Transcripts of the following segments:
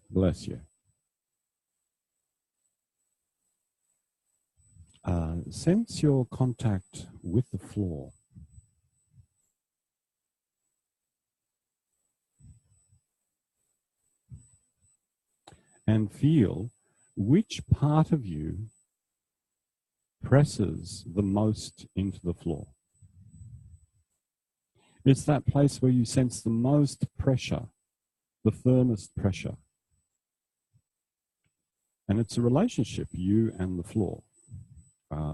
Bless you. Sense your contact with the floor. And feel which part of you presses the most into the floor. It's that place where you sense the most pressure, the firmest pressure. And it's a relationship, you and the floor.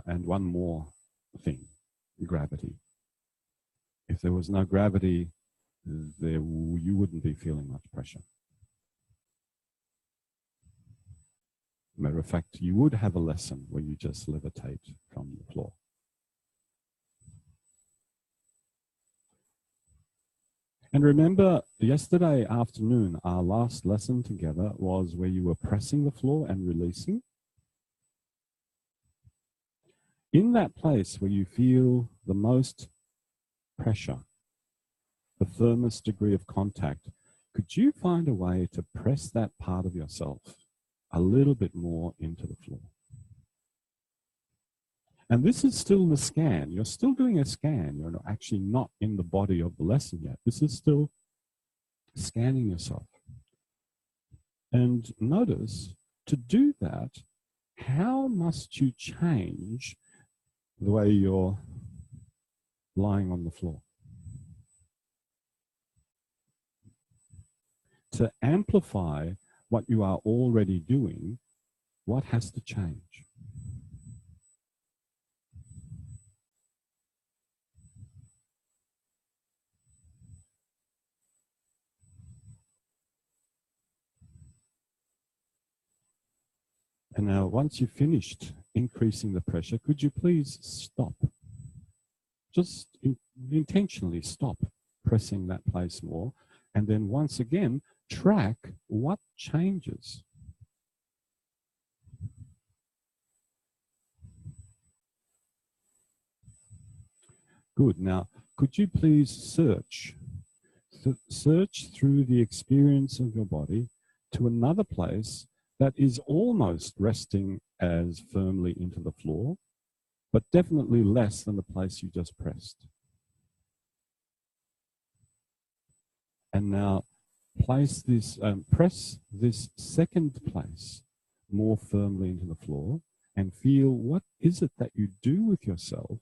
And one more thing, gravity. If there was no gravity, you wouldn't be feeling much pressure. Matter of fact, you would have a lesson where you just levitate from the floor. And remember, yesterday afternoon, our last lesson together was where you were pressing the floor and releasing. In that place where you feel the most pressure, the firmest degree of contact, could you find a way to press that part of yourself a little bit more into the floor? And this is still the scan. You're still doing a scan. You're actually not in the body of the lesson yet. This is still scanning yourself. And notice, to do that, how must you change the way you're lying on the floor? To amplify what you are already doing, what has to change? And now, once you've finished increasing the pressure, could you please stop? Just intentionally stop pressing that place more. And then once again, track what changes. Good. Now, could you please search through the experience of your body to another place that is almost resting as firmly into the floor, but definitely less than the place you just pressed. And now place this, press this second place more firmly into the floor and feel what is it that you do with yourself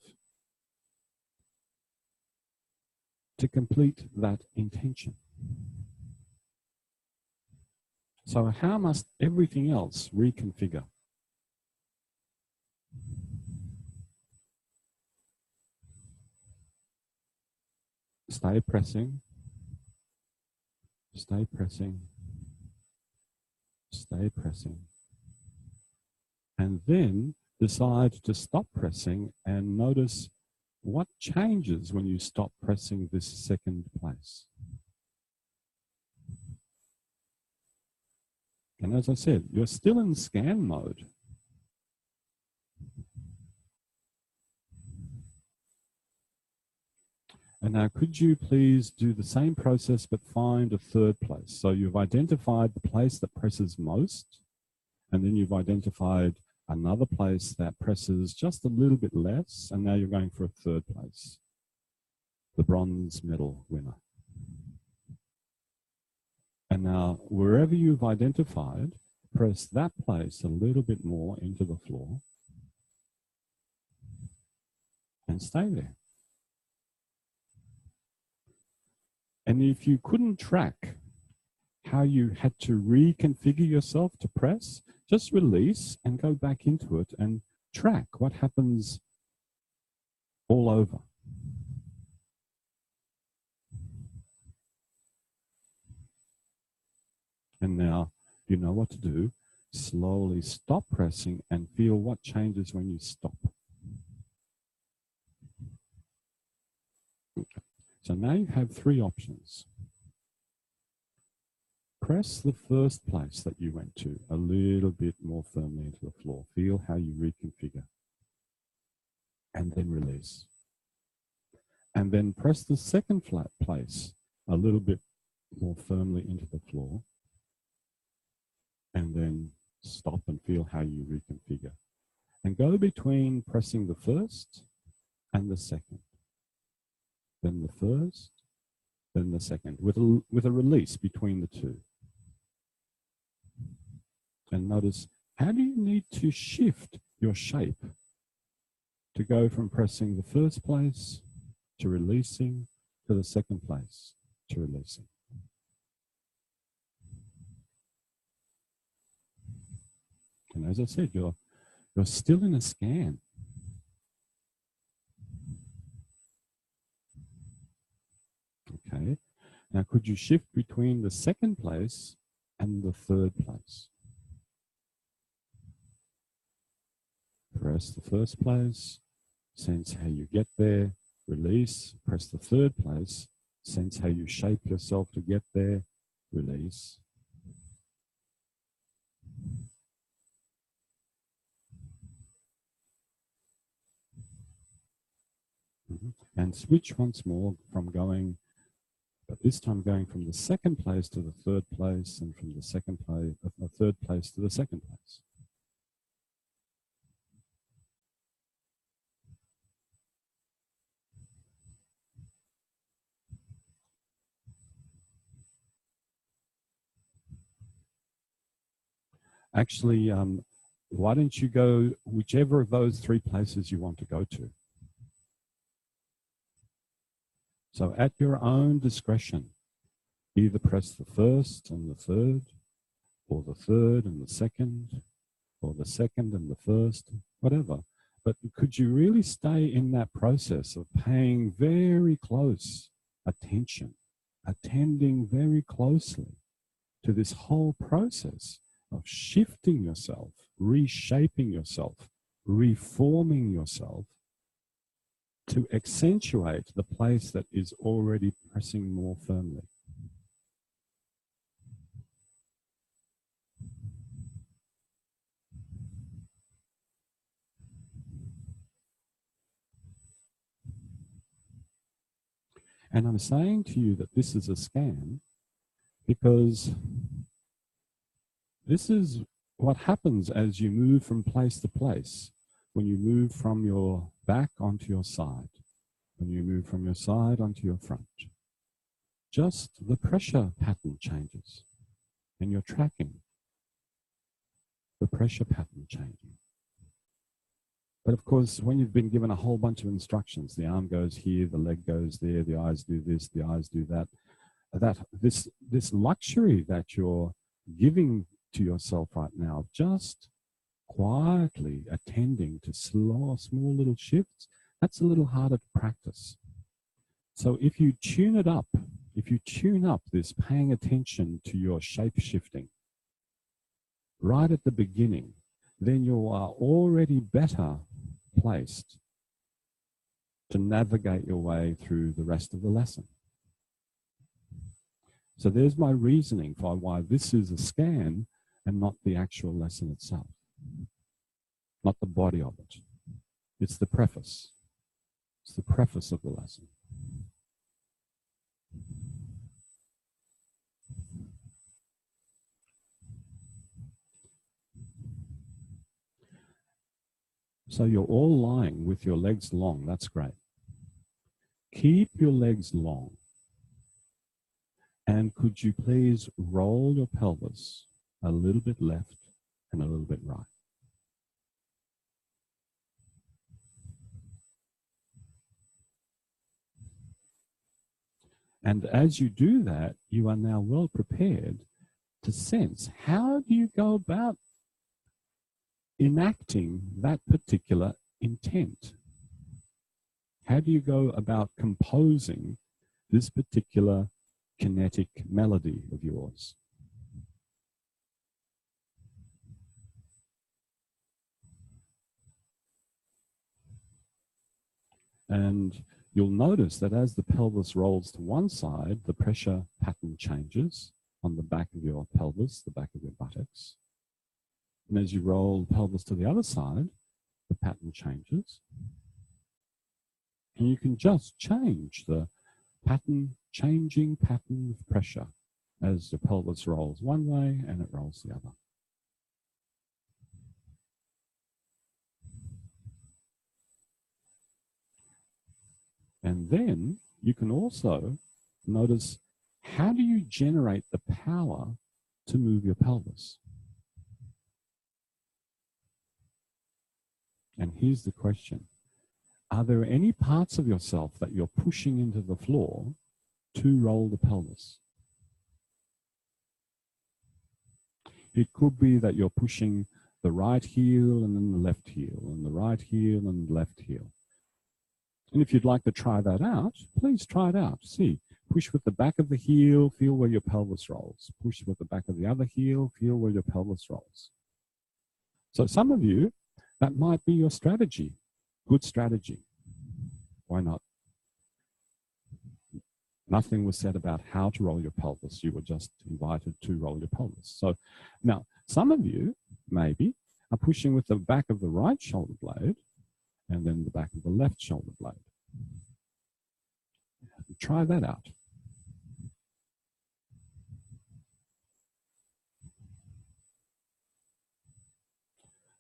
to complete that intention. So how must everything else reconfigure? Stay pressing, stay pressing, stay pressing. And then decide to stop pressing and notice what changes when you stop pressing this second place. And as I said, you're still in scan mode. And now could you please do the same process but find a third place? So you've identified the place that presses most, and then you've identified another place that presses just a little bit less, and now you're going for a third place, the bronze medal winner. And now, wherever you've identified, press that place a little bit more into the floor and stay there. And if you couldn't track how you had to reconfigure yourself to press, just release and go back into it and track what happens all over. And now you know what to do. Slowly stop pressing and feel what changes when you stop. Okay. So now you have three options. Press the first place that you went to a little bit more firmly into the floor. Feel how you reconfigure. And then release. And then press the second flat place a little bit more firmly into the floor. and then stop and feel how you reconfigure. And go between pressing the first and the second, then the first, then the second, with a release between the two. And notice, how do you need to shift your shape to go from pressing the first place to releasing to the second place to releasing? And as I said, you're still in a scan. Okay. Now, could you shift between the second place and the third place? Press the first place, sense how you get there, release, press the third place, sense how you shape yourself to get there, release. And switch once more from going, but this time going from the second place to the third place, and from the second place, the third place to the second place. Actually, why don't you go whichever of those three places you want to go to? So at your own discretion, either press the first and the third, or the third and the second, or the second and the first, whatever. But could you really stay in that process of paying very close attention, attending very closely to this whole process of shifting yourself, reshaping yourself, reforming yourself to accentuate the place that is already pressing more firmly? And I'm saying to you that this is a scan because this is what happens as you move from place to place, when you move from your back onto your side, when you move from your side onto your front. Just the pressure pattern changes, and you're tracking the pressure pattern changing. But of course, when you've been given a whole bunch of instructions, the arm goes here, the leg goes there, the eyes do this, the eyes do that, this luxury that you're giving to yourself right now, just quietly attending to small little shifts, that's a little harder to practice. So if you tune it up, if you tune up this paying attention to your shape shifting right at the beginning, then you are already better placed to navigate your way through the rest of the lesson. So there's my reasoning for why this is a scan and not the actual lesson itself, not the body of it. It's the preface. It's the preface of the lesson. So you're all lying with your legs long. That's great. Keep your legs long. And could you please roll your pelvis a little bit left and a little bit right? And as you do that, you are now well prepared to sense, how do you go about enacting that particular intent? How do you go about composing this particular kinetic melody of yours? And you'll notice that as the pelvis rolls to one side, the pressure pattern changes on the back of your pelvis, the back of your buttocks. And as you roll the pelvis to the other side, the pattern changes. And you can just change the changing pattern of pressure as the pelvis rolls one way and it rolls the other. And then you can also notice, how do you generate the power to move your pelvis? And here's the question. Are there any parts of yourself that you're pushing into the floor to roll the pelvis? It could be that you're pushing the right heel and then the left heel, and the right heel and the left heel. And if you'd like to try that out, please try it out. See, push with the back of the heel, feel where your pelvis rolls. Push with the back of the other heel, feel where your pelvis rolls. So some of you, that might be your strategy. Good strategy. Why not? Nothing was said about how to roll your pelvis. You were just invited to roll your pelvis. So now, some of you, maybe, are pushing with the back of the right shoulder blade and then the back of the left shoulder blade. Try that out.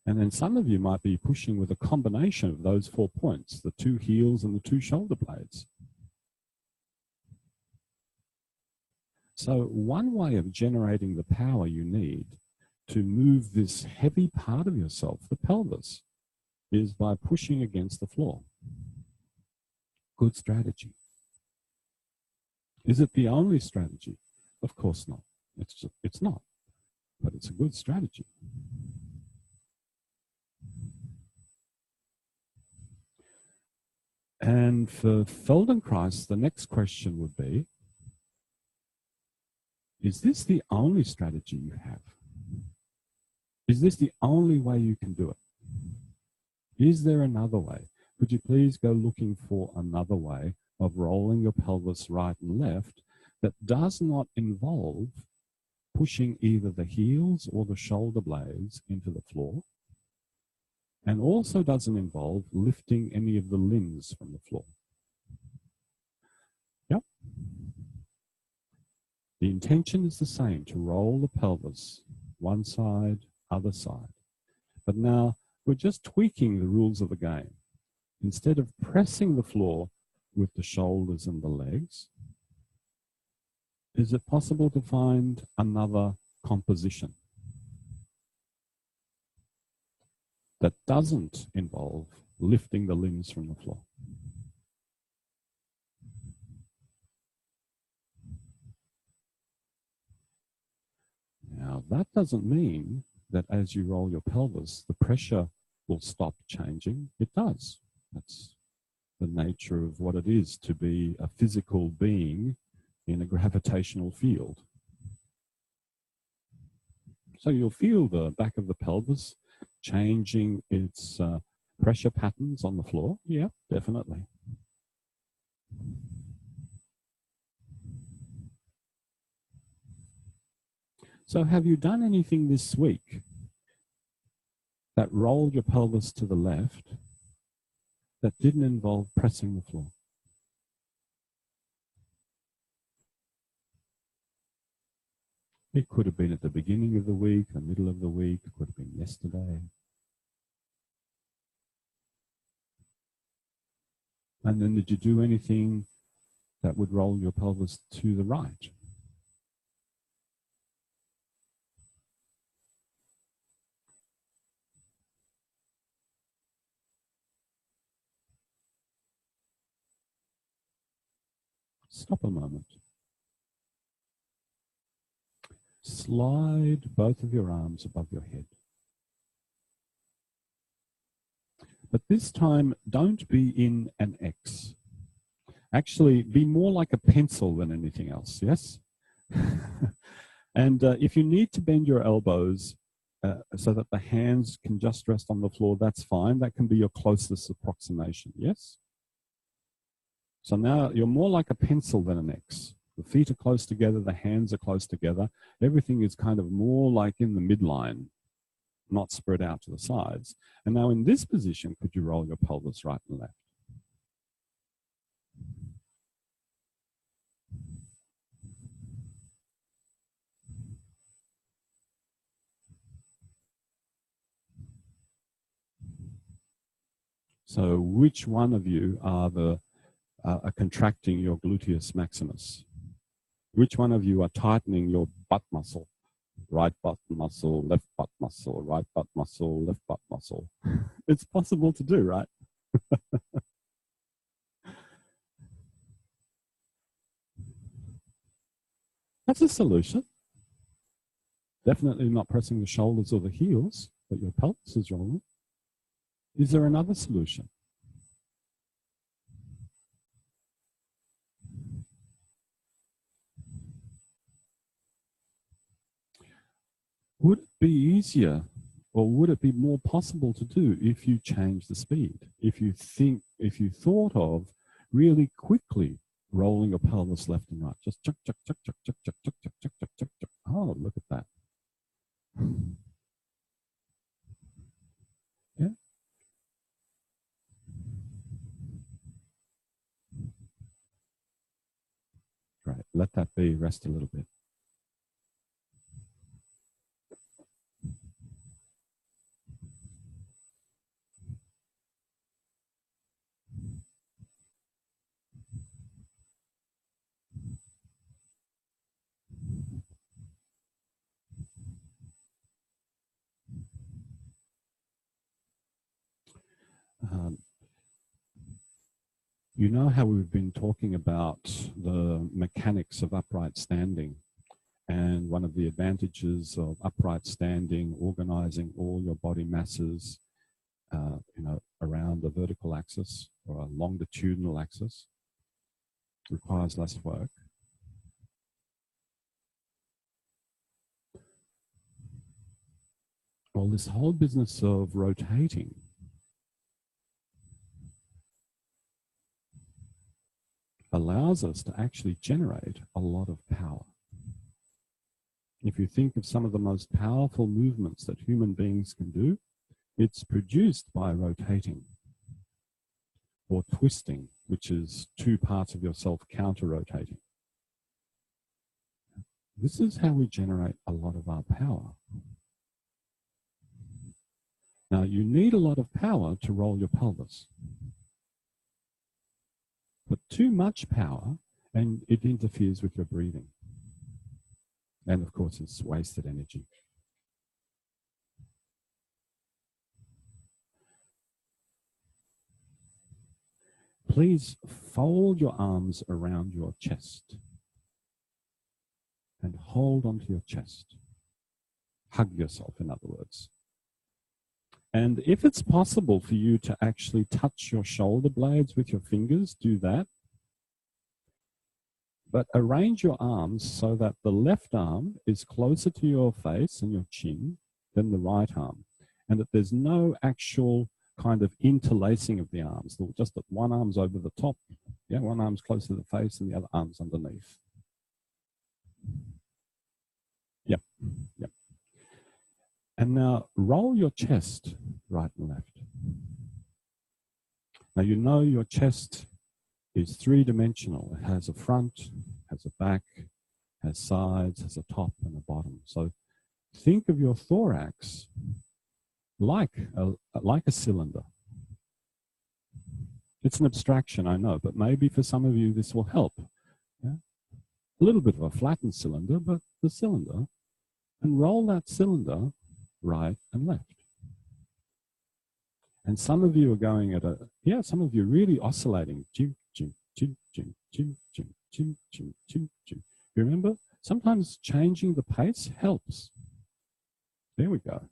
And then some of you might be pushing with a combination of those 4 points, the 2 heels and the 2 shoulder blades. So one way of generating the power you need to move this heavy part of yourself, the pelvis, is by pushing against the floor. Good strategy. Is it the only strategy? Of course not. It's not, but it's a good strategy. And for Feldenkrais, the next question would be, is this the only strategy you have? Is this the only way you can do it? Is there another way? Could you please go looking for another way of rolling your pelvis right and left that does not involve pushing either the heels or the shoulder blades into the floor, and also doesn't involve lifting any of the limbs from the floor? Yep. The intention is the same, to roll the pelvis, one side, other side. But now we're just tweaking the rules of the game. Instead of pressing the floor with the shoulders and the legs, is it possible to find another composition that doesn't involve lifting the limbs from the floor? Now, that doesn't mean that as you roll your pelvis, the pressure will stop changing. It does. That's the nature of what it is to be a physical being in a gravitational field. So you'll feel the back of the pelvis changing its pressure patterns on the floor. Yeah, definitely. So have you done anything this week that rolled your pelvis to the left that didn't involve pressing the floor? It could have been at the beginning of the week, the middle of the week, it could have been yesterday. And then did you do anything that would roll your pelvis to the right? Stop a moment. Slide both of your arms above your head. But this time, don't be in an X. Actually, be more like a pencil than anything else, yes? And if you need to bend your elbows so that the hands can just rest on the floor, that's fine. That can be your closest approximation, yes? So now you're more like a pencil than an X. The feet are close together, the hands are close together. Everything is kind of more like in the midline, not spread out to the sides. And now in this position, could you roll your pelvis right and left? So which one of you are the are contracting your gluteus maximus? Which one of you are tightening your butt muscle? Right butt muscle, left butt muscle, right butt muscle, left butt muscle. It's possible to do, right? That's a solution. Definitely not pressing the shoulders or the heels, but your pelvis is rolling. Is there another solution? Would it be easier, or would it be more possible to do if you change the speed? If you thought of really quickly rolling your pelvis left and right, just chuck, chuck, chuck, chuck, chuck, chuck, chuck, chuck, chuck, chuck, chuck, chuck. Oh, look at that. Yeah. Great. Let that be. Rest a little bit. You know how we've been talking about the mechanics of upright standing, and one of the advantages of upright standing, organizing all your body masses, around the vertical axis or a longitudinal axis, requires less work. Well, this whole business of rotating allows us to actually generate a lot of power. If you think of some of the most powerful movements that human beings can do, it's produced by rotating or twisting, which is two parts of yourself counter-rotating. This is how we generate a lot of our power. Now, you need a lot of power to roll your pelvis. But too much power, and it interferes with your breathing. And of course, it's wasted energy. Please fold your arms around your chest and hold onto your chest. Hug yourself, in other words. And if it's possible for you to actually touch your shoulder blades with your fingers, do that. But arrange your arms so that the left arm is closer to your face and your chin than the right arm, and that there's no actual kind of interlacing of the arms, just that one arm's over the top, yeah, one arm's close to the face and the other arm's underneath. Yep, yep. And now roll your chest right and left. Now you know your chest is three-dimensional. It has a front, has a back, has sides, has a top and a bottom. So think of your thorax like a cylinder. It's an abstraction, I know, but maybe for some of you this will help. Yeah? A little bit of a flattened cylinder, but the cylinder, and roll that cylinder right and left. And some of you are going at some of you are really oscillating. Jim, jim, jim, jim, jim, jim, jim, jim, jim, jim. You remember? Sometimes changing the pace helps. There we go.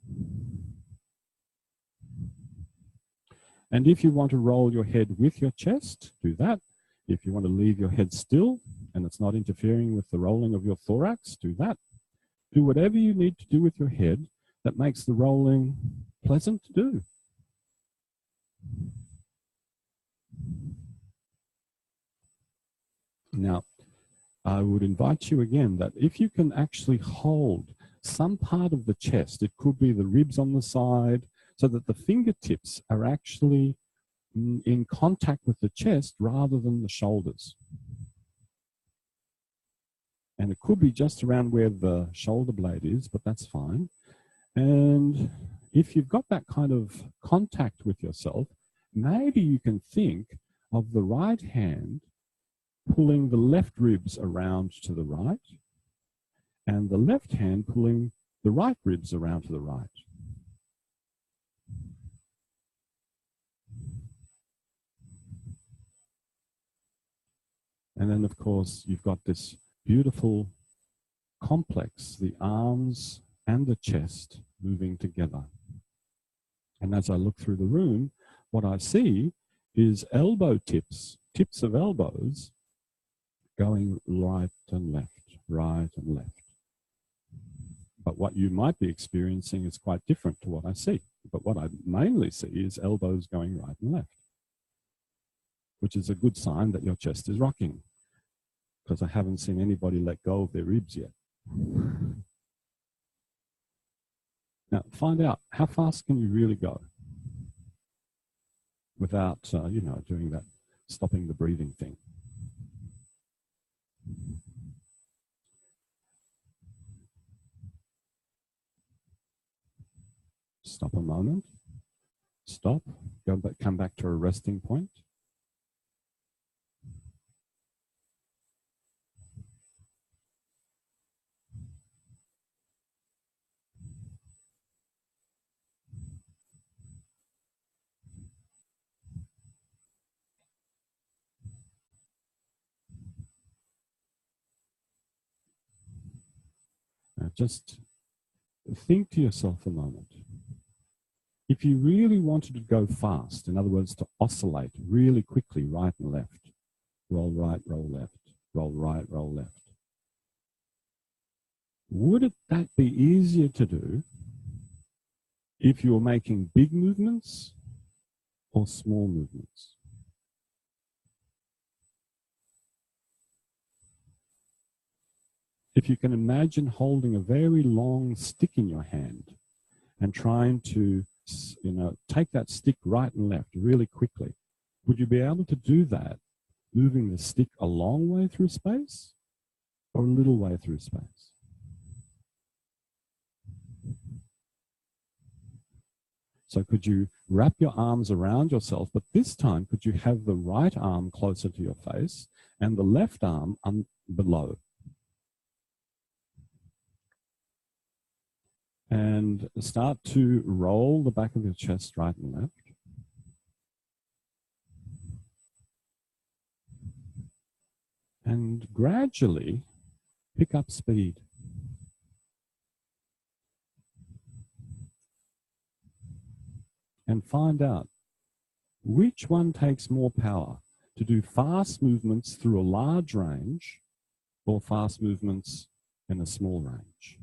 And if you want to roll your head with your chest, do that. If you want to leave your head still and it's not interfering with the rolling of your thorax, do that. Do whatever you need to do with your head that makes the rolling pleasant to do. Now, I would invite you again that if you can actually hold some part of the chest, it could be the ribs on the side, so that the fingertips are actually in contact with the chest rather than the shoulders. And it could be just around where the shoulder blade is, but that's fine. And if you've got that kind of contact with yourself, maybe you can think of the right hand pulling the left ribs around to the right, and the left hand pulling the right ribs around to the right. And then, of course, you've got this beautiful complex, the arms and the chest moving together. And as I look through the room, what I see is elbow tips, tips of elbows going right and left, right and left. But what you might be experiencing is quite different to what I see. But what I mainly see is elbows going right and left, which is a good sign that your chest is rocking, because I haven't seen anybody let go of their ribs yet. Now, find out how fast can you really go without, you know, doing that, stopping the breathing thing. Stop a moment. Stop. Go back, come back to a resting point. Now just think to yourself a moment. If you really wanted to go fast, in other words, to oscillate really quickly, right and left, roll right, roll left, roll right, roll left, would that be easier to do if you were making big movements or small movements? If you can imagine holding a very long stick in your hand and trying to, you know, take that stick right and left really quickly, would you be able to do that moving the stick a long way through space or a little way through space? So could you wrap your arms around yourself, but this time could you have the right arm closer to your face and the left arm below? And start to roll the back of your chest right and left. And gradually pick up speed. And find out which one takes more power, to do fast movements through a large range or fast movements in a small range.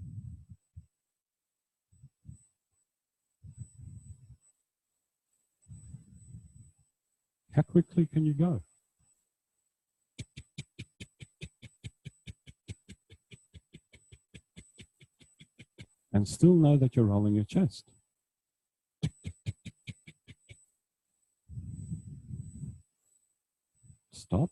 How quickly can you go? And still know that you're rolling your chest. Stop.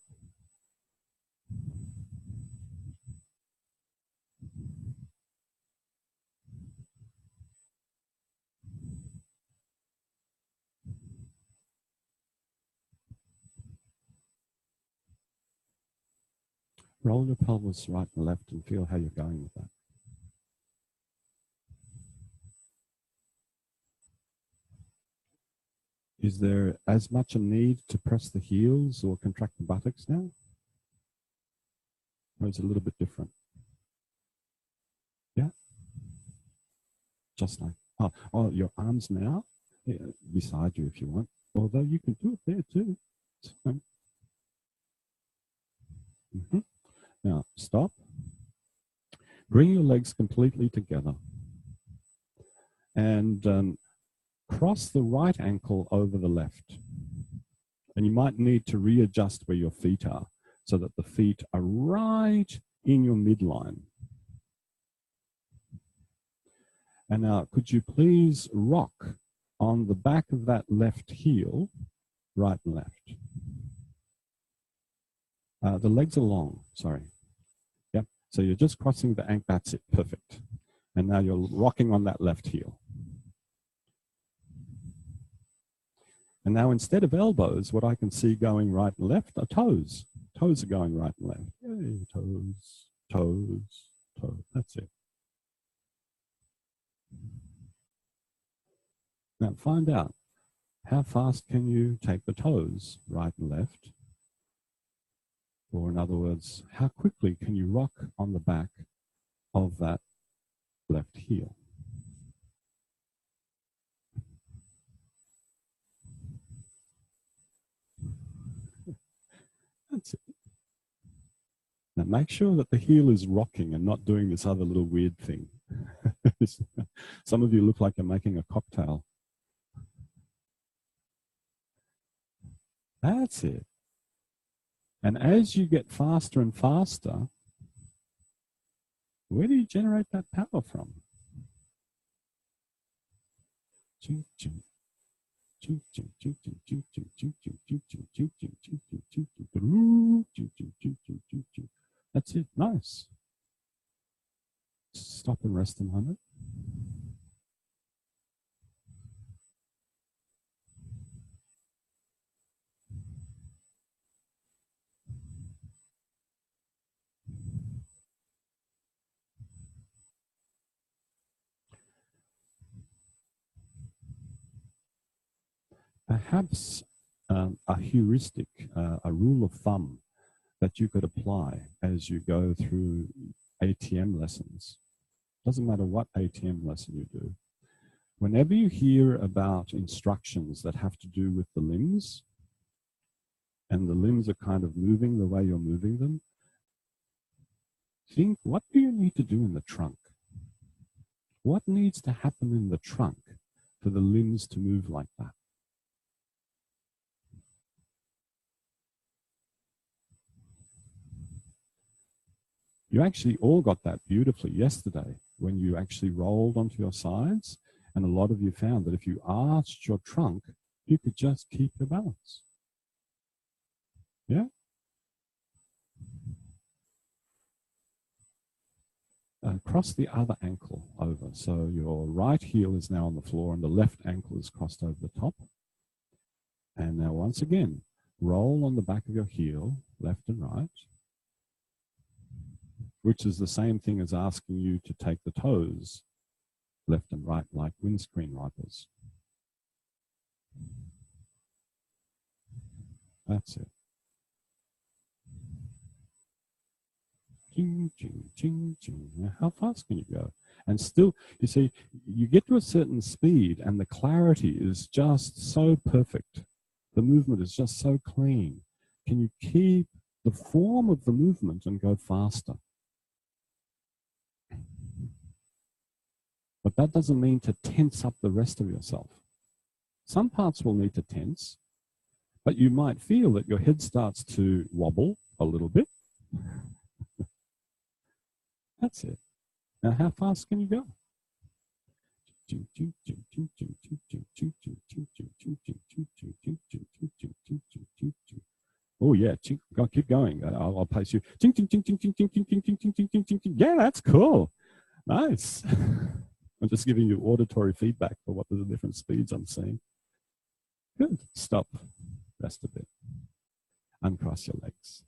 Roll your pelvis right and left and feel how you're going with that. Is there as much a need to press the heels or contract the buttocks now? Or is it a little bit different? Yeah? Just like, oh, your arms now? Yeah, beside you if you want. Although you can do it there too. It's fine. Now, stop. Bring your legs completely together. And cross the right ankle over the left. And you might need to readjust where your feet are so that the feet are right in your midline. And now, could you please rock on the back of that left heel, right and left? The legs are long, sorry. Yep, so you're just crossing the ankle, that's it, perfect. And now you're rocking on that left heel. And now instead of elbows, what I can see going right and left are toes. Toes are going right and left. Yay, toes, toes, toes. That's it. Now find out, how fast can you take the toes right and left? Or in other words, how quickly can you rock on the back of that left heel? That's it. Now make sure that the heel is rocking and not doing this other little weird thing. Some of you look like you're making a cocktail. That's it. And as you get faster and faster, where do you generate that power from? That's it. Nice. Stop and rest a moment. Perhaps a heuristic, a rule of thumb that you could apply as you go through ATM lessons. Doesn't matter what ATM lesson you do. Whenever you hear about instructions that have to do with the limbs, and the limbs are kind of moving the way you're moving them, think, what do you need to do in the trunk? What needs to happen in the trunk for the limbs to move like that? You actually all got that beautifully yesterday when you actually rolled onto your sides, and a lot of you found that if you arched your trunk, you could just keep your balance. Yeah? Cross the other ankle over. So your right heel is now on the floor and the left ankle is crossed over the top. And now once again, roll on the back of your heel, left and right, which is the same thing as asking you to take the toes left and right like windscreen wipers. That's it. Ching, ching, ching, ching. Now, how fast can you go? And still, you see, you get to a certain speed and the clarity is just so perfect. The movement is just so clean. Can you keep the form of the movement and go faster? But that doesn't mean to tense up the rest of yourself. Some parts will need to tense, but you might feel that your head starts to wobble a little bit. That's it. Now, how fast can you go? Oh yeah, go, keep going. I'll pace you. Yeah, that's cool. Nice. I'm just giving you auditory feedback for what are the different speeds I'm seeing. Good. Stop. Rest a bit. Uncross your legs.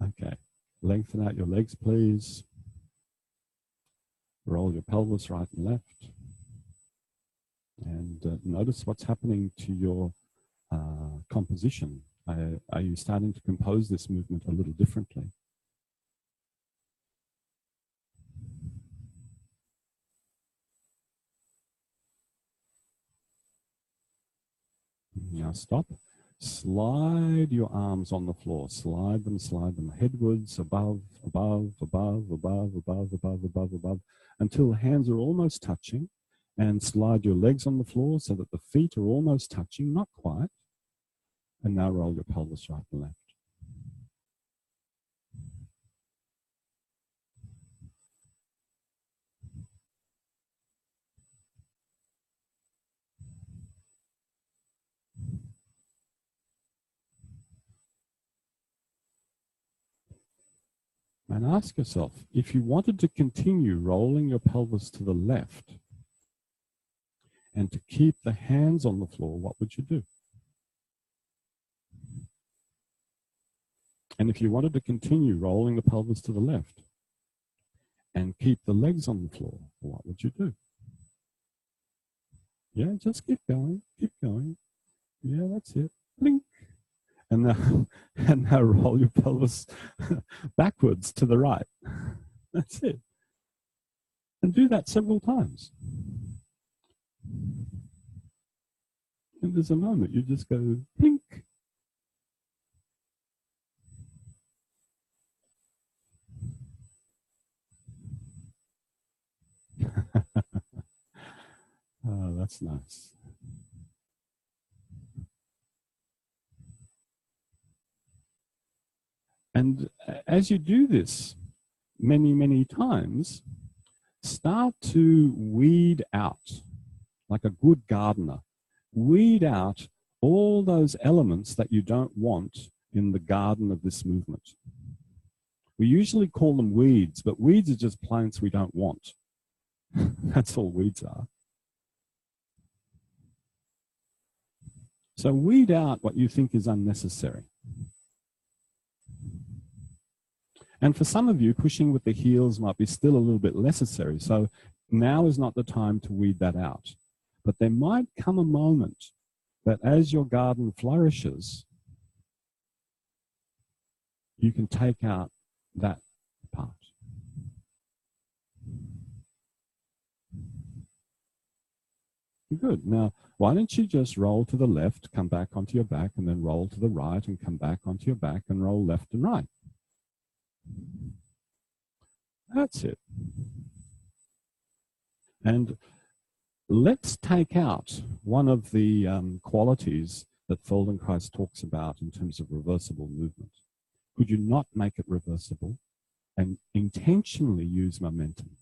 Okay. Lengthen out your legs, please. Roll your pelvis right and left. And notice what's happening to your composition. Are you starting to compose this movement a little differently? Now stop. Slide your arms on the floor. Slide them headwards, above, above, above, above, above, above, above, above, until the hands are almost touching. And slide your legs on the floor so that the feet are almost touching, not quite. And now roll your pelvis right and left. And ask yourself, if you wanted to continue rolling your pelvis to the left and to keep the hands on the floor, what would you do? And if you wanted to continue rolling the pelvis to the left and keep the legs on the floor, what would you do? Yeah, just keep going, keep going. Yeah, that's it. Blink. And now roll your pelvis backwards to the right. That's it. And do that several times. And there's a moment you just go blink. Oh, that's nice. And as you do this many, many times, start to weed out, like a good gardener, weed out all those elements that you don't want in the garden of this movement. We usually call them weeds, but weeds are just plants we don't want. That's all weeds are. So weed out what you think is unnecessary. And for some of you, pushing with the heels might be still a little bit necessary. So now is not the time to weed that out. But there might come a moment that as your garden flourishes, you can take out that part. Good. Now, why don't you just roll to the left, come back onto your back, and then roll to the right and come back onto your back and roll left and right. That's it. And let's take out one of the qualities that Feldenkrais talks about in terms of reversible movement. Could you not make it reversible and intentionally use momentum?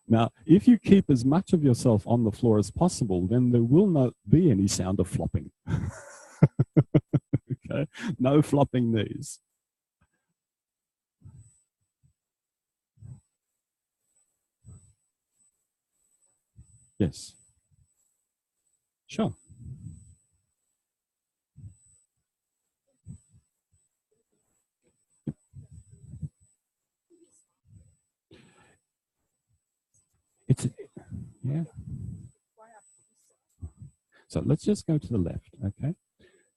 Now, if you keep as much of yourself on the floor as possible, then there will not be any sound of flopping. Okay, no flopping knees. Yes. Sure. It's, yeah. So let's just go to the left, okay?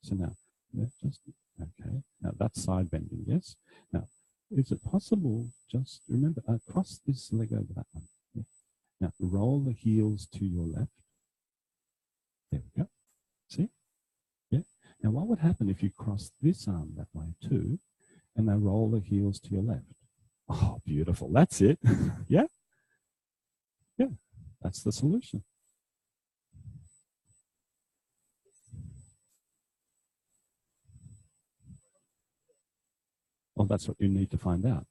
So now, let's just, okay. Now that's side bending, yes? Now, is it possible, just remember, cross this leg over that one. Yeah. Now, roll the heels to your left. There we go. See? Yeah. Now, what would happen if you cross this arm that way too, and then roll the heels to your left? Oh, beautiful. That's it. Yeah? Yeah. That's the solution. Well, that's what you need to find out.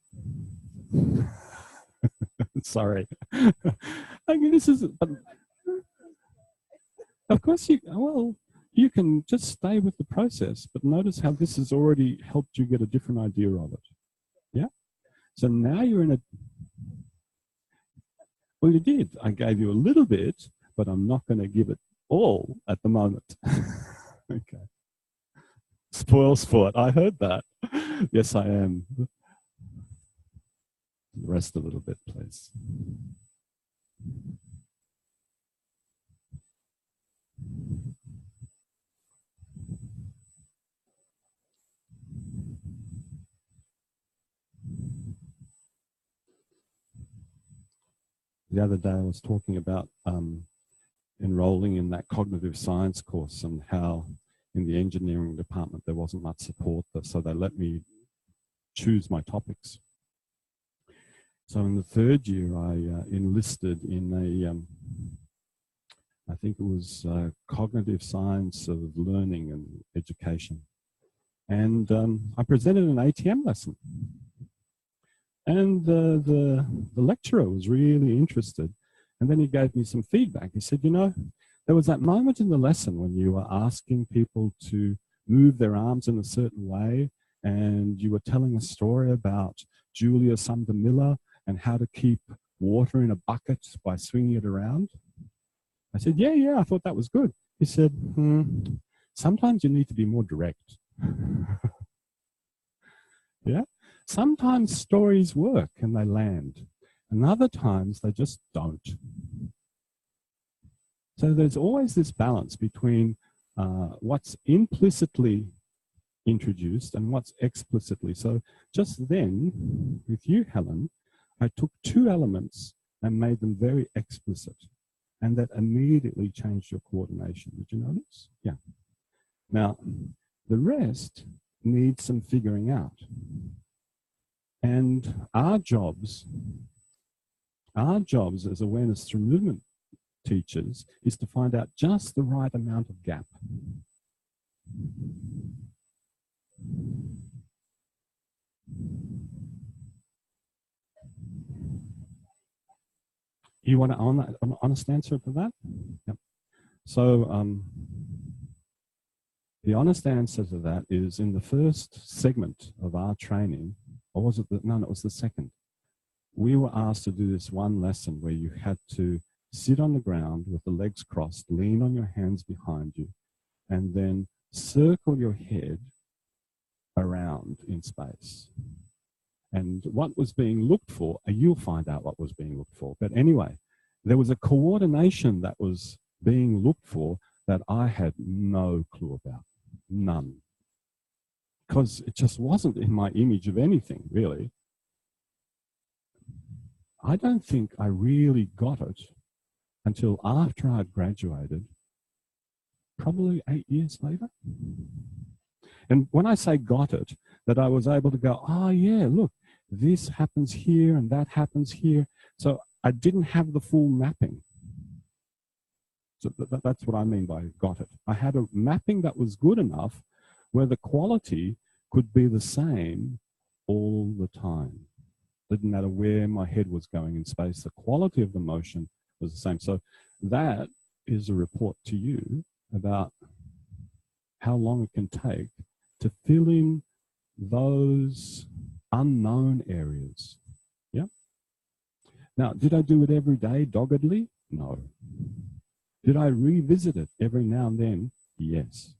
Sorry. I mean, this is, but of course you can just stay with the process, but notice how this has already helped you get a different idea of it. Yeah? So now you're in a, well, you did. I gave you a little bit, but I'm not going to give it all at the moment. Okay. Spoil sport. I heard that. Yes, I am. Rest a little bit, please. The other day I was talking about enrolling in that cognitive science course and how in the engineering department there wasn't much support, so they let me choose my topics. So in the third year, I enlisted in I think it was cognitive science of learning and education. And I presented an ATM lesson. And the lecturer was really interested. And then he gave me some feedback. He said, you know, there was that moment in the lesson when you were asking people to move their arms in a certain way, and you were telling a story about Julia Sumner Miller and how to keep water in a bucket by swinging it around. I said, yeah, I thought that was good. He said, sometimes you need to be more direct. Yeah, sometimes stories work and they land, and other times they just don't. So there's always this balance between what's implicitly introduced and what's explicitly. So just then, with you, Helen, I took two elements and made them very explicit, and that immediately changed your coordination. Did you notice? Yeah. Now, the rest needs some figuring out. And our jobs as awareness through movement teachers is to find out just the right amount of gap. You want an honest answer to that? Yep. So the honest answer to that is in the first segment of our training, or was it no, it was the second. We were asked to do this one lesson where you had to sit on the ground with the legs crossed, lean on your hands behind you, and then circle your head around in space. And what was being looked for, you'll find out what was being looked for. But anyway, there was a coordination that was being looked for that I had no clue about, none. Because it just wasn't in my image of anything, really. I don't think I really got it until after I'd graduated, probably 8 years later. And when I say got it, that I was able to go, oh yeah, look, this happens here and that happens here. So I didn't have the full mapping. So that's what I mean by got it. I had a mapping that was good enough where the quality could be the same all the time. Didn't matter where my head was going in space, the quality of the motion was the same. So that is a report to you about how long it can take to fill in those unknown areas. Yeah. Now, did I do it every day doggedly? No. Did I revisit it every now and then? Yes.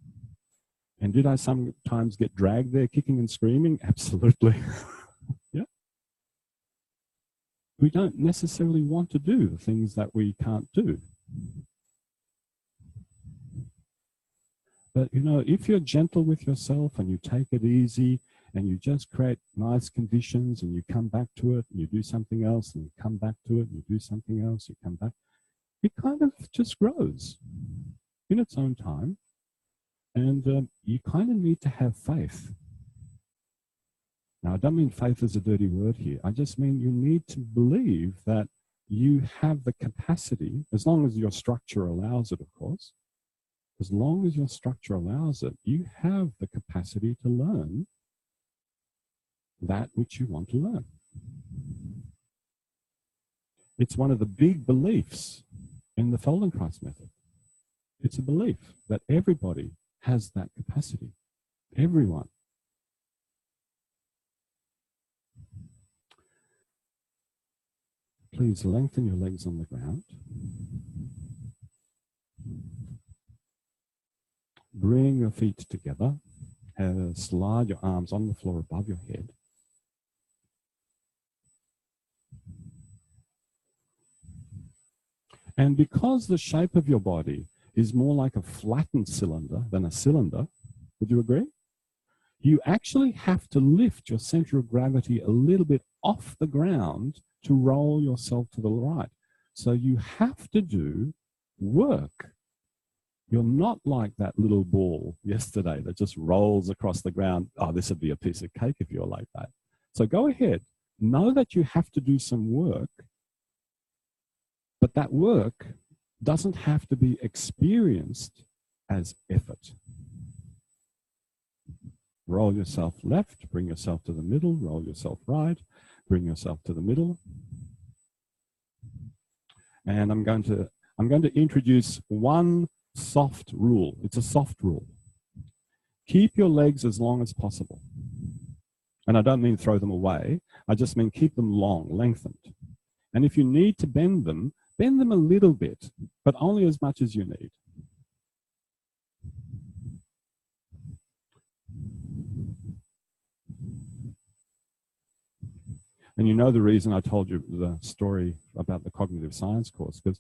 And did I sometimes get dragged there kicking and screaming? Absolutely. Yeah. We don't necessarily want to do the things that we can't do. But, you know, if you're gentle with yourself and you take it easy and you just create nice conditions and you come back to it and you do something else and you come back to it and you do something else, you come back, it kind of just grows in its own time. And you kind of need to have faith. Now, I don't mean faith is a dirty word here. I just mean you need to believe that you have the capacity, as long as your structure allows it, of course, as long as your structure allows it, you have the capacity to learn that which you want to learn. It's one of the big beliefs in the Feldenkrais method. It's a belief that everybody has that capacity. Everyone. Please lengthen your legs on the ground. Bring your feet together. Slide your arms on the floor above your head. And because the shape of your body is more like a flattened cylinder than a cylinder, would you agree? You actually have to lift your center of gravity a little bit off the ground to roll yourself to the right. So you have to do work. You're not like that little ball yesterday that just rolls across the ground. Oh, this would be a piece of cake if you're like that. So go ahead. Know that you have to do some work, but that work doesn't have to be experienced as effort. Roll yourself left, bring yourself to the middle, roll yourself right, bring yourself to the middle. And I'm going to I'm going to introduce one soft rule. It's a soft rule. Keep your legs as long as possible. And I don't mean throw them away. I just mean keep them long, lengthened. And if you need to bend them a little bit, but only as much as you need. And you know the reason I told you the story about the cognitive science course, because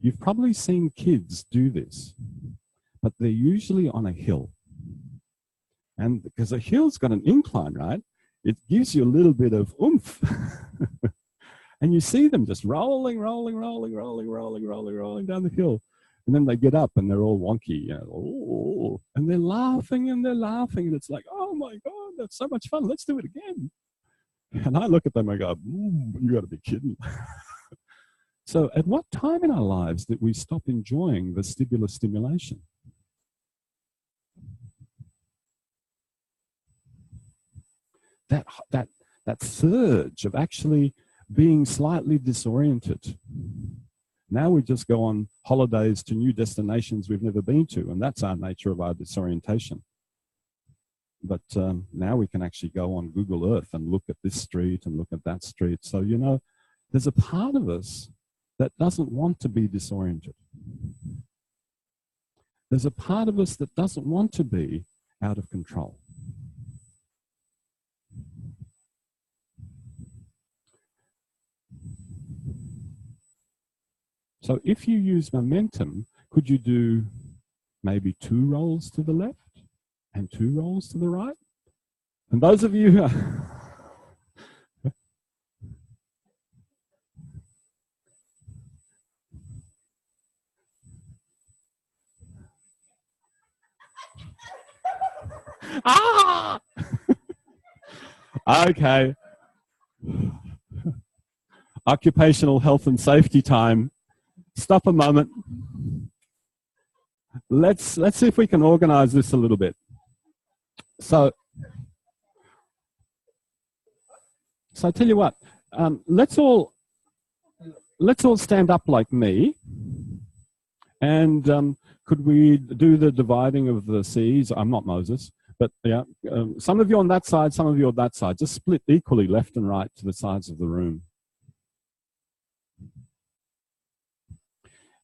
you've probably seen kids do this, but they're usually on a hill. And because a hill's got an incline, right? It gives you a little bit of oomph. And you see them just rolling down the hill. And then they get up and they're all wonky, you know, oh, and they're laughing. And it's like, oh my God, that's so much fun. Let's do it again. And I look at them and I go, you got to be kidding. So at what time in our lives did we stop enjoying vestibular stimulation? That surge of actually being slightly disoriented. Now we just go on holidays to new destinations we've never been to, and that's our nature of our disorientation. But now we can actually go on Google Earth and look at this street and look at that street. So, you know, there's a part of us that doesn't want to be disoriented. There's a part of us that doesn't want to be out of control. So if you use momentum, could you do maybe 2 rolls to the left and 2 rolls to the right? And those of you who ah! Okay. Occupational health and safety time. Stop a moment. Let's see if we can organize this a little bit. So I tell you what, let's all stand up like me, and could we do the dividing of the seas? I'm not Moses, but yeah, some of you on that side, some of you on that side. Just split equally left and right to the sides of the room.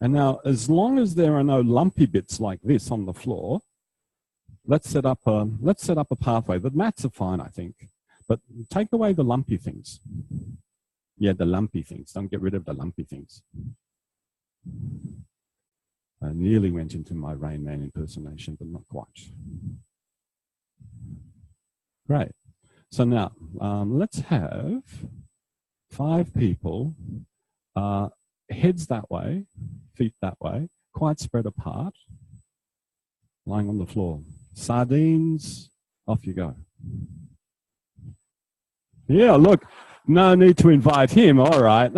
And now, as long as there are no lumpy bits like this on the floor, let's set up a pathway. The mats are fine, I think, but take away the lumpy things. Yeah, the lumpy things. Don't get rid of the lumpy things. I nearly went into my Rain Man impersonation, but not quite. Great. So now, let's have 5 people, heads that way, feet that way, quite spread apart, lying on the floor. Sardines, off you go. Yeah, look, no need to invite him, all right.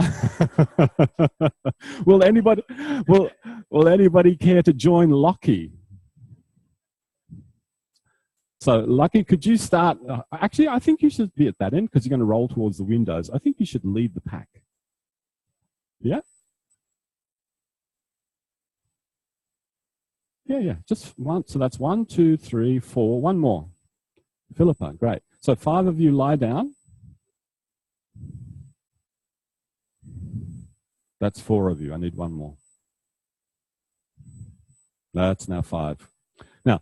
Will anybody care to join Lockie? So, Lucky, could you start? Actually, I think you should be at that end because you're going to roll towards the windows. I think you should lead the pack. Yeah? Yeah. Just one. So that's 1, 2, 3, 4. One more. Philippa, great. So 5 of you lie down. That's 4 of you. I need 1 more. That's now 5. Now,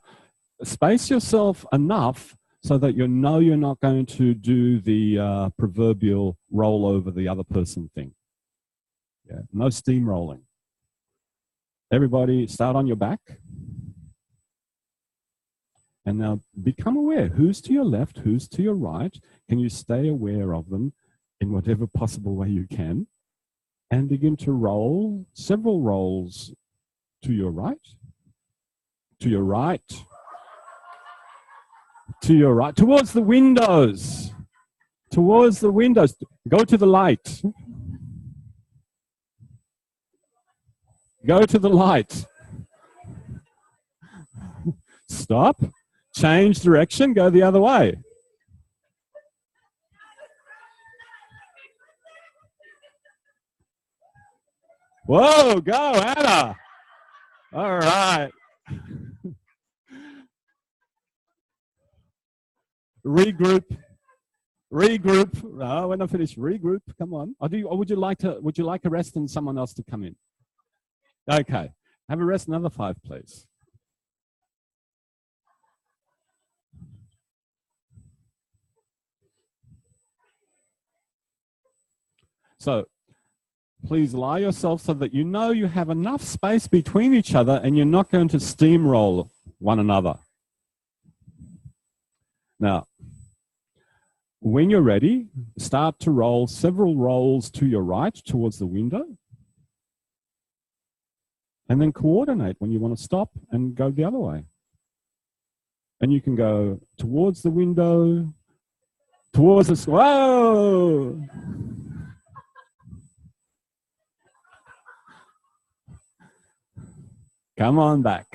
space yourself enough so that you know you're not going to do the proverbial roll over the other person thing. Yeah, no steamrolling. Everybody start on your back. And now become aware. Who's to your left? Who's to your right? Can you stay aware of them in whatever possible way you can? And begin to roll several rolls to your right. To your right. To your right. Towards the windows. Towards the windows. Go to the light. Go to the light. Stop. Change direction. Go the other way. Whoa, go, Anna. All right. Regroup. Regroup. Oh, when I finish, regroup. Come on. Or would you like a rest and someone else to come in? Okay. Have a rest, another 5, please. So please lie yourself so that you know you have enough space between each other and you're not going to steamroll one another. Now, when you're ready, start to roll several rolls to your right towards the window. And then coordinate when you want to stop and go the other way. And you can go towards the window, towards the... Whoa! Come on back.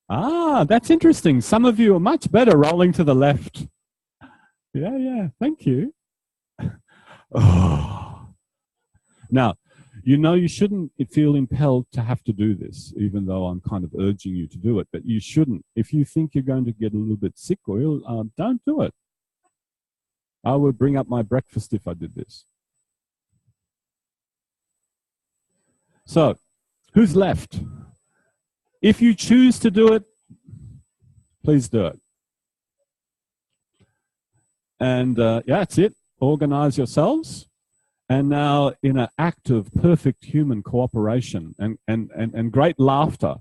Ah, that's interesting. Some of you are much better rolling to the left. Yeah, thank you. Oh. Now, you know you shouldn't feel impelled to have to do this, even though I'm kind of urging you to do it, but you shouldn't. If you think you're going to get a little bit sick or ill, don't do it. I would bring up my breakfast if I did this. So, who's left? If you choose to do it, please do it. And yeah, that's it. Organize yourselves. And now, in an act of perfect human cooperation and great laughter,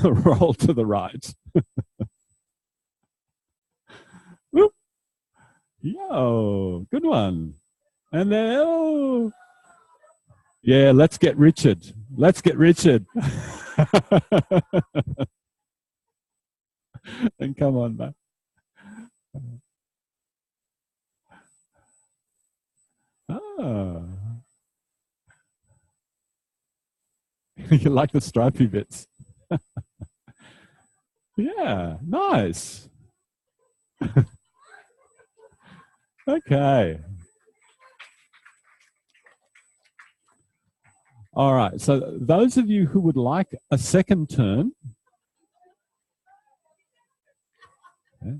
roll to the right. Whoop. Yo, good one. And then, oh. Yeah, let's get Richard. Let's get Richard. And come on back. Ah. You like the stripy bits. Yeah, nice. Okay. All right, so those of you who would like a second turn, okay,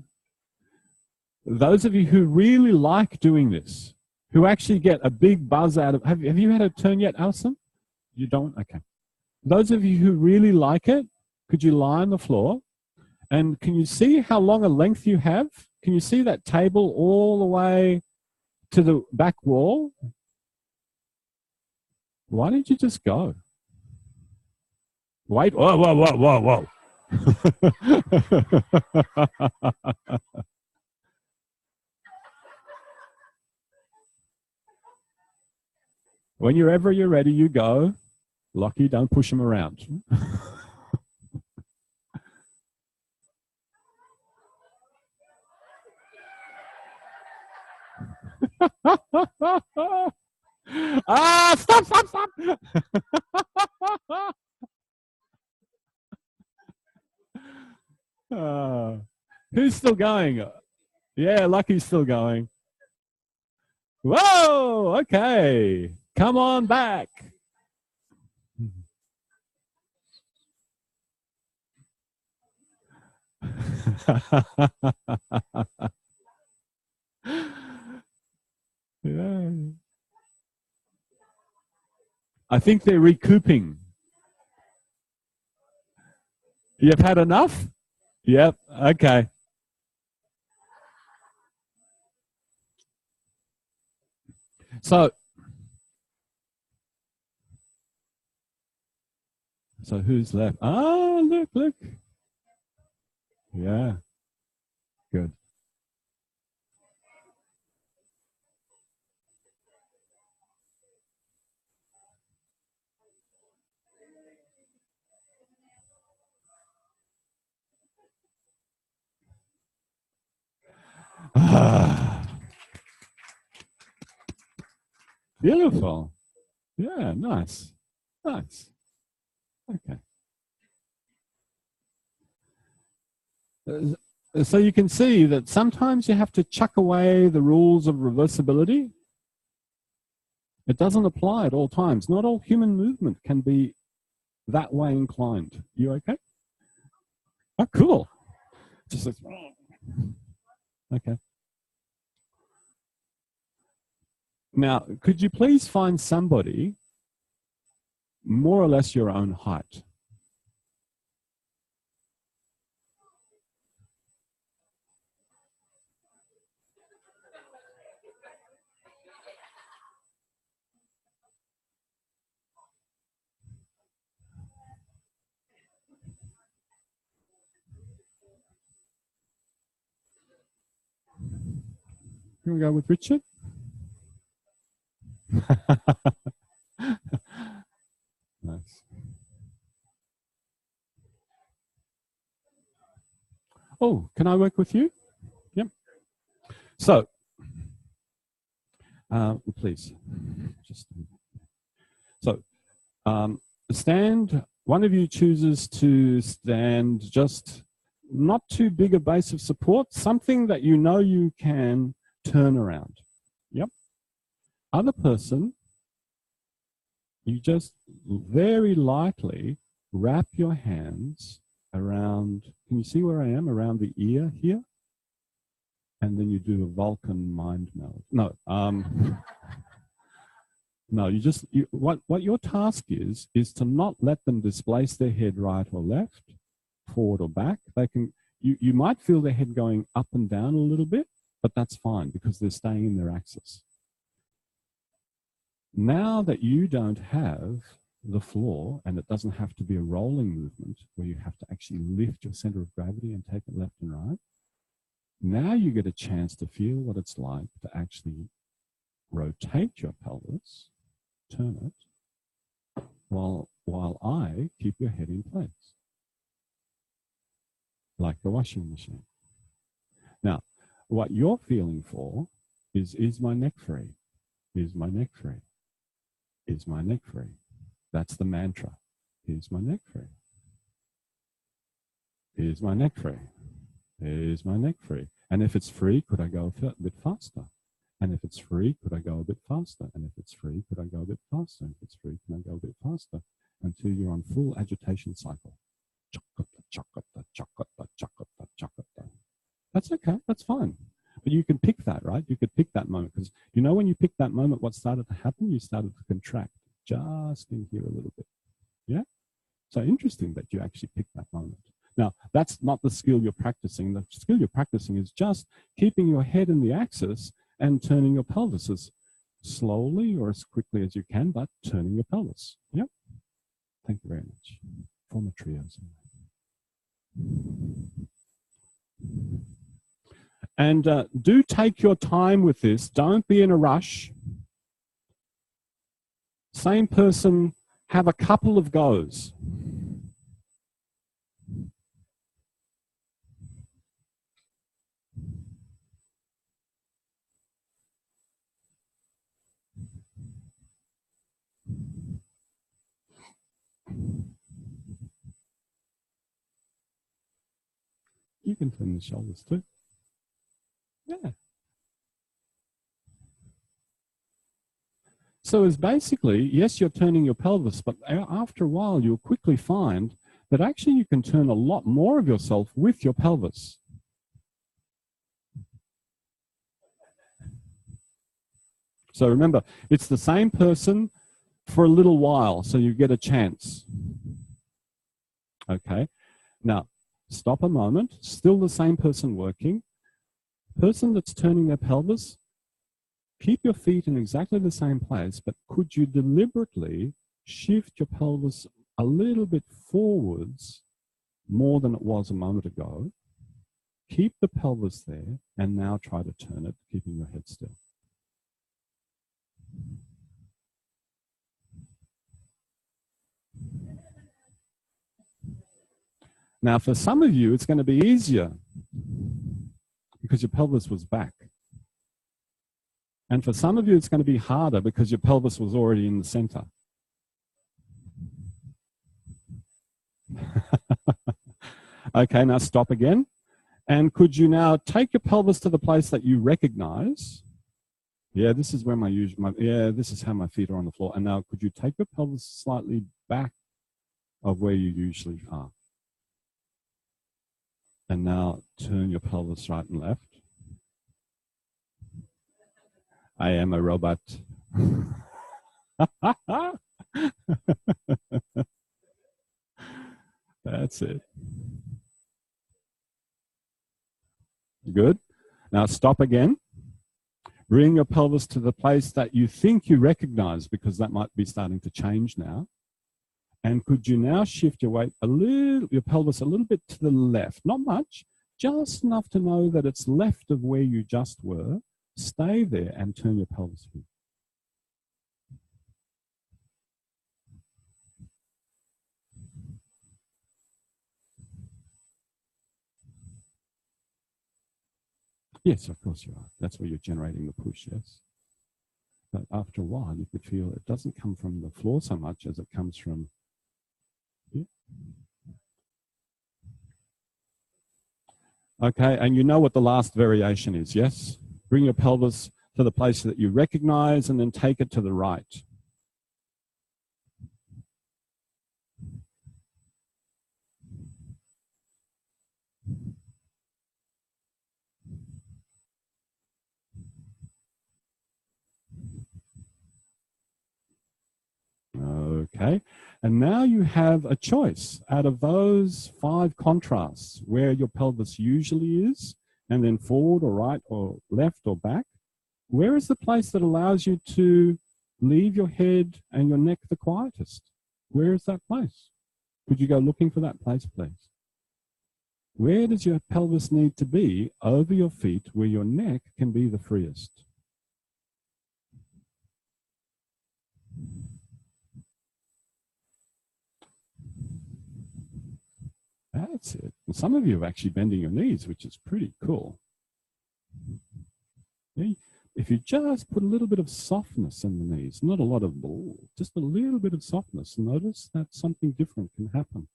those of you who really like doing this, who actually get a big buzz out of, have you had a turn yet, Alison? You don't? Okay. Those of you who really like it, could you lie on the floor? And can you see how long a length you have? Can you see that table all the way to the back wall? Why didn't you just go? Wait, whoa, whoa, whoa, whoa, whoa. Whenever you're ready, you go. Lockie, don't push him around. Ah, stop. Who's still going? Yeah, Lucky's still going. Whoa, okay. Come on back. Yeah. I think they're recouping. You've had enough? Yep, okay. So who's left? Oh, look. Yeah, good. Beautiful. Yeah, nice. Okay. So you can see that sometimes you have to chuck away the rules of reversibility. It doesn't apply at all times. Not all human movement can be that way inclined. You okay? Oh, cool. Just like, okay. Now, could you please find somebody more or less your own height? Can we go with Richard? Nice. Oh, can I work with you? Yep. So, please, just so stand. One of you chooses to stand just not too big a base of support, something that you know you can turn around. Yep. Other person, you just very lightly wrap your hands around, can you see where I am? Around the ear here? And then you do a Vulcan mind meld. No, no, what your task is to not let them displace their head right or left, forward or back. They can, you might feel their head going up and down a little bit, but that's fine because they're staying in their axis. Now that you don't have the floor, and it doesn't have to be a rolling movement where you have to actually lift your center of gravity and take it left and right, now you get a chance to feel what it's like to actually rotate your pelvis, turn it, while I keep your head in place, like the washing machine. Now, what you're feeling for is my neck free? Is my neck free? Is my neck free? That's the mantra. Is my neck free? Is my neck free? Is my neck free? And if it's free, could I go a bit faster? And if it's free, could I go a bit faster? And if it's free, could I go a bit faster? And if it's free, can I go a bit faster? Until you're on full agitation cycle. That's okay, that's fine. But you can pick that, right? You could pick that moment, because you know when you pick that moment, what started to happen? You started to contract just in here a little bit. Yeah? So interesting that you actually picked that moment. Now, that's not the skill you're practicing. The skill you're practicing is just keeping your head in the axis and turning your pelvis as slowly or as quickly as you can, but turning your pelvis. Yep. Thank you very much. Form a trios. And do take your time with this. Don't be in a rush. Same person, have a couple of goes. You can turn the shoulders too. Yeah. So it's basically, yes, you're turning your pelvis, but after a while, you'll quickly find that actually you can turn a lot more of yourself with your pelvis. So remember, it's the same person for a little while, so you get a chance. Okay. Now, stop a moment. Still the same person working. Person that's turning their pelvis, keep your feet in exactly the same place, but could you deliberately shift your pelvis a little bit forwards more than it was a moment ago? Keep the pelvis there, and now try to turn it, keeping your head still. Now, for some of you, it's going to be easier because your pelvis was back. And for some of you, it's going to be harder because your pelvis was already in the center. Okay, now stop again. And could you now take your pelvis to the place that you recognize? Yeah, this is where this is how my feet are on the floor. And now could you take your pelvis slightly back of where you usually are? And now turn your pelvis right and left. I am a robot. That's it. Good. Now stop again. Bring your pelvis to the place that you think you recognize, because that might be starting to change now. And could you now shift your weight your pelvis a little bit to the left? Not much, just enough to know that it's left of where you just were. Stay there and turn your pelvis here. Yes, of course you are. That's where you're generating the push, yes. But after a while, you could feel it doesn't come from the floor so much as it comes from here. Okay, and you know what the last variation is, yes? Bring your pelvis to the place that you recognize and then take it to the right. Okay, and now you have a choice out of those 5 contrasts where your pelvis usually is, and then forward or right or left or back. Where is the place that allows you to leave your head and your neck the quietest? Where is that place? Could you go looking for that place, please? Where does your pelvis need to be over your feet where your neck can be the freest? That's it. And some of you are actually bending your knees, which is pretty cool. If you just put a little bit of softness in the knees, not a lot of bull, just a little bit of softness, notice that something different can happen.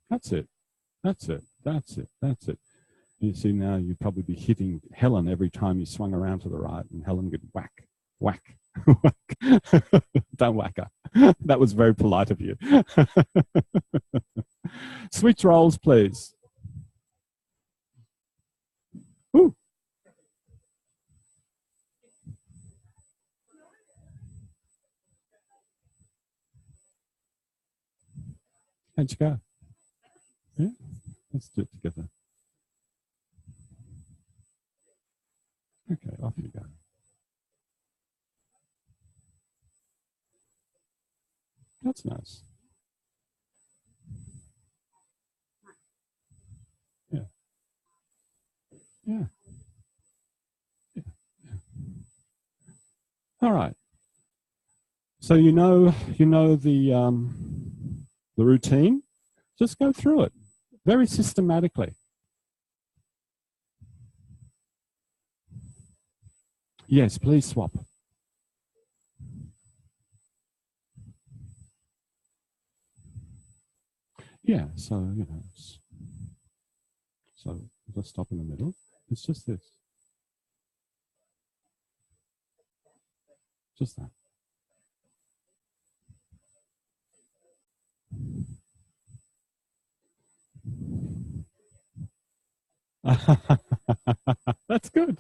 That's it. That's it. That's it. That's it. You see now you'd probably be hitting Helen every time you swung around to the right, and Helen would whack, whack, whack. Don't whack her. That was very polite of you. Switch roles, please. Ooh. How'd you go? Yeah, let's do it together. Okay, off you go. That's nice. Yeah. Yeah. Yeah. All right. So you know the routine. Just go through it very systematically. Yes, please swap. Yeah. So so just stop in the middle. It's just this. Just that. That's good.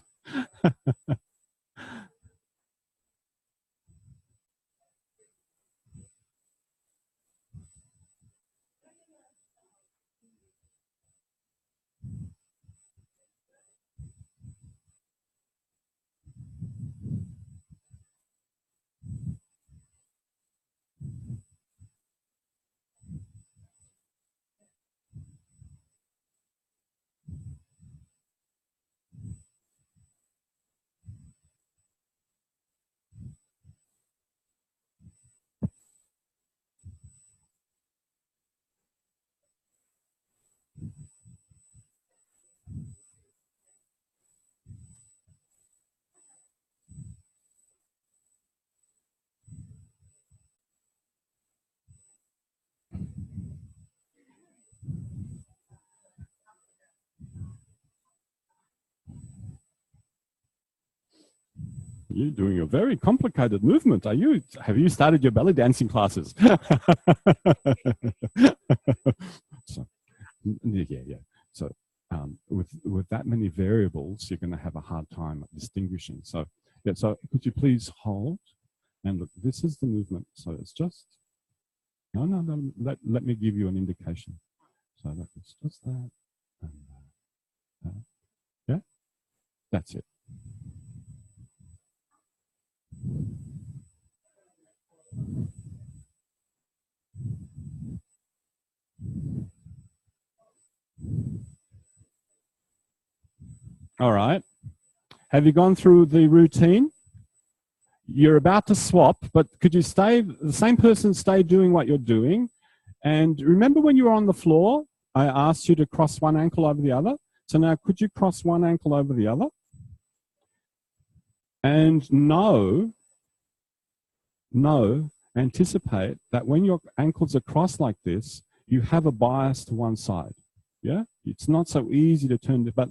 You're doing a very complicated movement. Have you started your belly dancing classes? So, yeah. So with that many variables, you're going to have a hard time distinguishing. So yeah. So could you please hold and look? This is the movement. So it's just no. Let me give you an indication. So look, it's just that. And, yeah. That's it. All right. Have you gone through the routine? You're about to swap, but could you stay, the same person stay doing what you're doing? And remember when you were on the floor, I asked you to cross one ankle over the other. So now could you cross one ankle over the other? And anticipate that when your ankles are crossed like this, you have a bias to one side. Yeah, it's not so easy to turn, but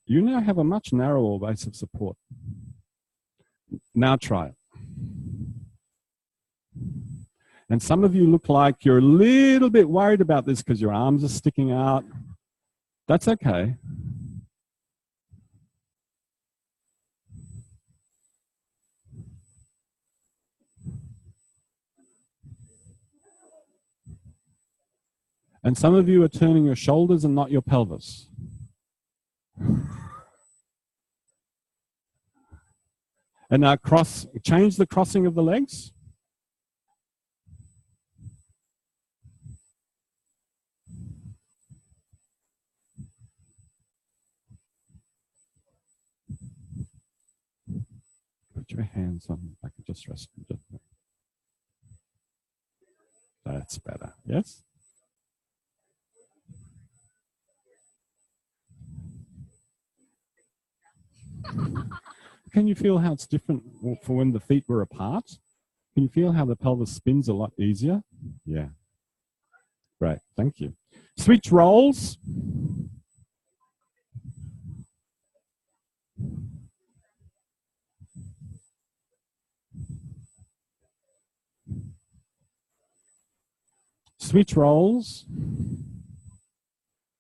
you now have a much narrower base of support. Now try it. And some of you look like you're a little bit worried about this because your arms are sticking out. That's okay. And some of you are turning your shoulders and not your pelvis. And now change the crossing of the legs. Put your hands on, I can just rest. That's better, yes? Can you feel how it's different for when the feet were apart? Can you feel how the pelvis spins a lot easier? Yeah. Great, thank you. Switch roles. Switch roles.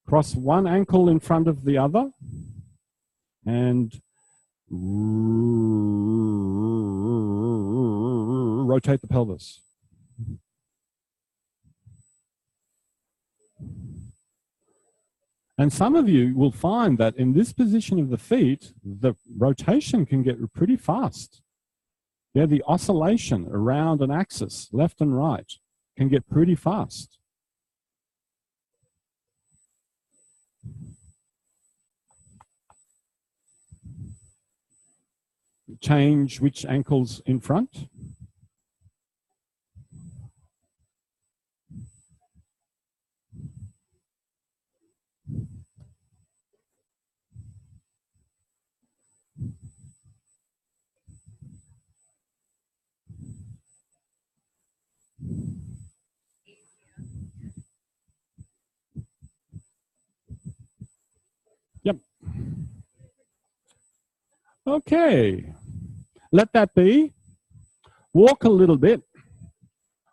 Cross one ankle in front of the other and rotate the pelvis. And some of you will find that in this position of the feet, the rotation can get pretty fast. Yeah, the oscillation around an axis, left and right, can get pretty fast. Change which ankle's in front. Yep. Okay. Let that be. Walk a little bit.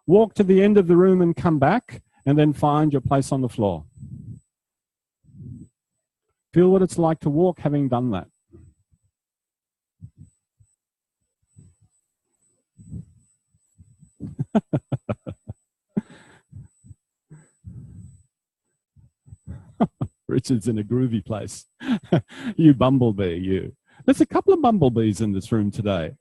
Walk to the end of the room and come back, and then find your place on the floor. Feel what it's like to walk having done that. Richard's in a groovy place. You bumblebee, you. There's a couple of bumblebees in this room today.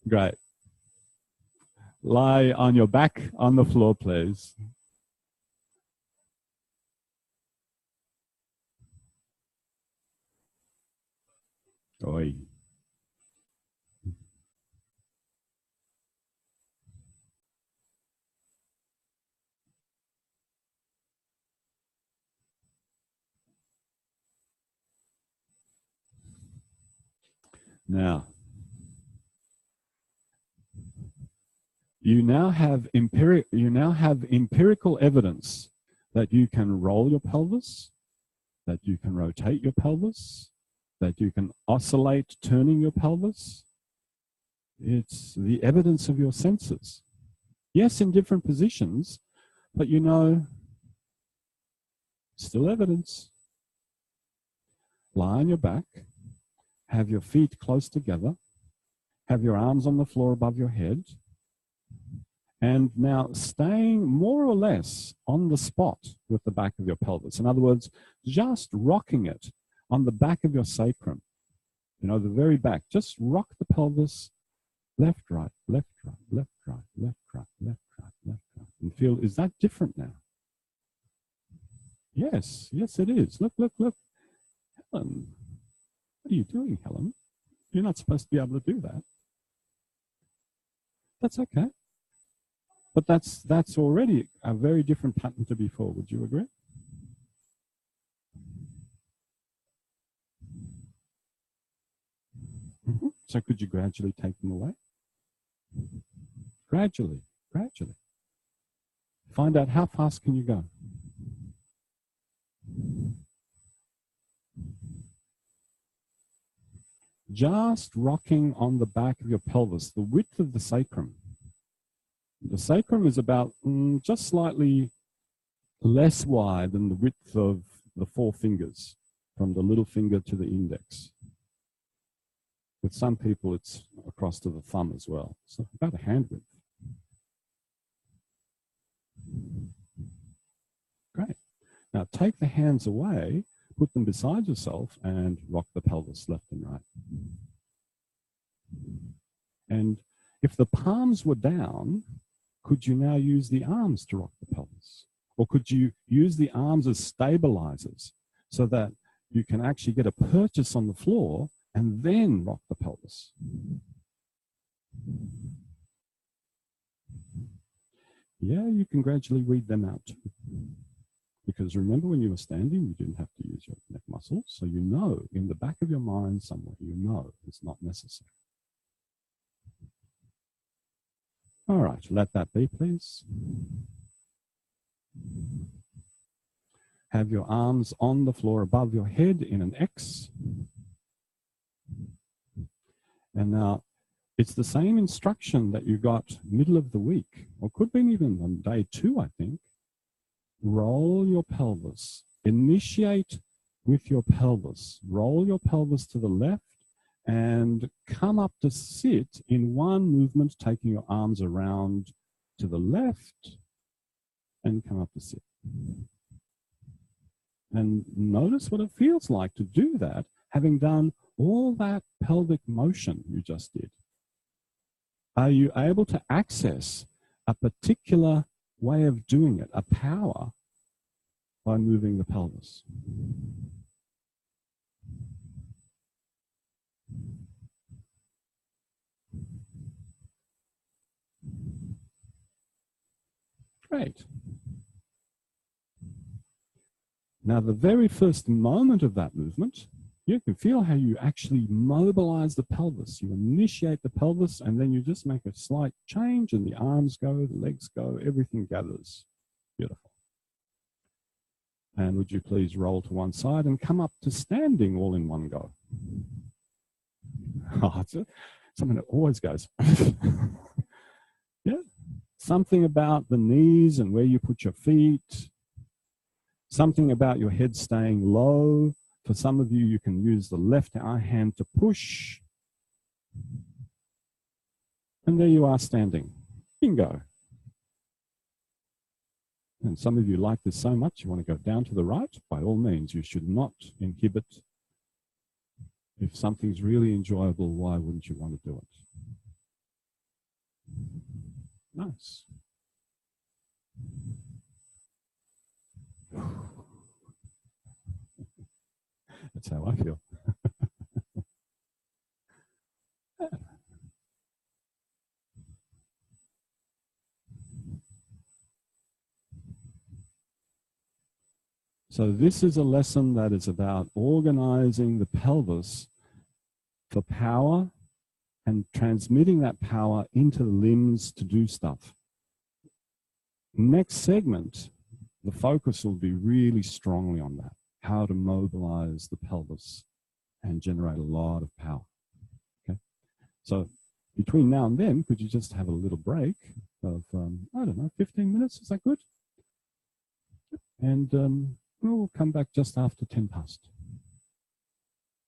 Great. Lie on your back on the floor, please. Oi. Now, You now have empirical evidence that you can roll your pelvis, that you can rotate your pelvis, that you can oscillate turning your pelvis. It's the evidence of your senses. Yes, in different positions, but you know, still evidence. Lie on your back, have your feet close together, have your arms on the floor above your head, and now staying more or less on the spot with the back of your pelvis. In other words, just rocking it on the back of your sacrum, you know, the very back. Just rock the pelvis left, right, left, right, left, right, left, right, left, right, left, right. And feel, is that different now? Yes, yes, it is. Look, look, look. Helen, what are you doing, Helen? You're not supposed to be able to do that. That's okay. But that's already a very different pattern to before. Would you agree? Mm-hmm. So could you gradually take them away? Gradually, gradually. Find out how fast can you go. Just rocking on the back of your pelvis, the width of the sacrum. The sacrum is about just slightly less wide than the width of the four fingers, from the little finger to the index. With some people, it's across to the thumb as well. So about a hand width. Great. Now take the hands away, put them beside yourself, and rock the pelvis left and right. And if the palms were down, could you now use the arms to rock the pelvis? Or could you use the arms as stabilizers so that you can actually get a purchase on the floor and then rock the pelvis? Yeah, you can gradually weed them out too. Because remember, when you were standing, you didn't have to use your neck muscles. So you know, in the back of your mind somewhere, you know it's not necessary. All right, let that be, please. Have your arms on the floor above your head in an X. And now, it's the same instruction that you got middle of the week, or could be even on day 2, I think. Roll your pelvis. Initiate with your pelvis. Roll your pelvis to the left and come up to sit in one movement, taking your arms around to the left and come up to sit. And notice what it feels like to do that, having done all that pelvic motion you just did. Are you able to access a particular way of doing it, a power, by moving the pelvis? Great. Now, the very first moment of that movement, you can feel how you actually mobilize the pelvis. You initiate the pelvis, and then you just make a slight change, and the arms go, the legs go, everything gathers. Beautiful. And would you please roll to one side and come up to standing all in one go? Oh, it's something that always goes. Yeah. Something about the knees and where you put your feet. Something about your head staying low. For some of you, you can use the left hand to push. And there you are standing. Bingo. And some of you like this so much, you want to go down to the right. By all means, you should not inhibit. If something's really enjoyable, why wouldn't you want to do it? Nice. That's how I feel. So this is a lesson that is about organizing the pelvis for power and transmitting that power into the limbs to do stuff. Next segment, the focus will be really strongly on that, how to mobilize the pelvis and generate a lot of power. Okay, so between now and then, could you just have a little break of, I don't know, 15 minutes? Is that good? And we'll come back just after 10 past.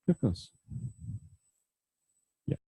Of course.